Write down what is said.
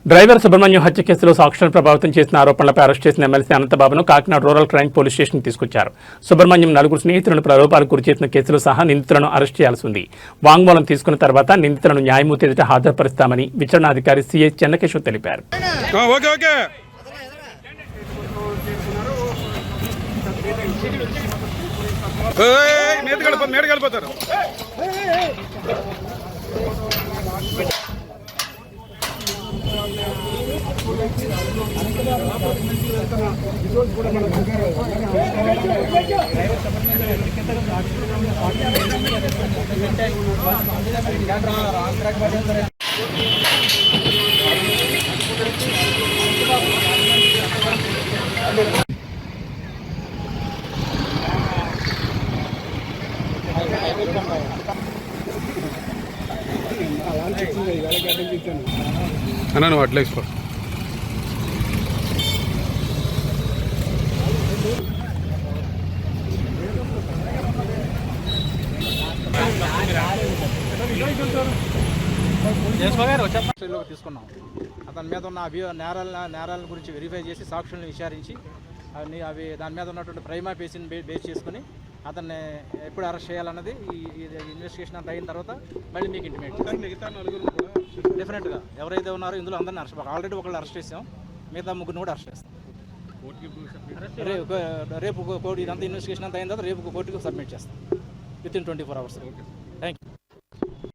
Driver Subrahmanyam హత్య కేసులో సాక్షులను ప్రభావితం చేసిన ఆరోపణలపై అరెస్ట్ చేసిన ఎమ్మెల్సీ అనంతబాబును కాకినాడ రూరల్ క్రైమ్ పోలీస్ స్టేషన్కి తీసుకొచ్చారు. సుబ్రహ్మణ్యం నలుగురు స్నేహితులను ప్రలోభాలకు గురిచేసిన కేసులో సహా నిందితులను అరెస్ట్ చేయాల్సి ఉంది. వాంగ్మూలం తీసుకున్న తర్వాత నిందితులను న్యాయమూర్తి ఎదుట హాజరుపరుస్తామని విచారణాధికారి సిఐ చెన్నకేశ్వర్ తెలిపారు. అన్నా నువ్వు అట్లా వేసుకో. తీసుకున్నాం. అతని మీద ఉన్న నేరాల గురించి వెరిఫై చేసి సాక్షులను విచారించి అవి దాని మీద ఉన్నటువంటి ప్రైమా ఫేసిని బేస్ చేసుకుని అతన్ని ఎప్పుడు అరెస్ట్ చేయాలన్నది ఈ ఇన్వెస్టిగేషన్ అంతా అయిన తర్వాత మళ్ళీ మీకు ఇంటిమేట్ డెఫినెట్గా ఎవరైతే ఉన్నారో ఇందులో అందరినీ అరెస్ట్ ఆల్రెడీ ఒకళ్ళు అరెస్ట్ చేసాం, మిగతా ముగ్గురిని కూడా అరెస్ట్ చేస్తాం. రేపు కోర్టు ఇదంతా ఇన్వెస్టిగేషన్ అంతా అయిన తర్వాత రేపు కోర్టుకు సబ్మిట్ చేస్తాం విత్ ఇన్ 24 hours.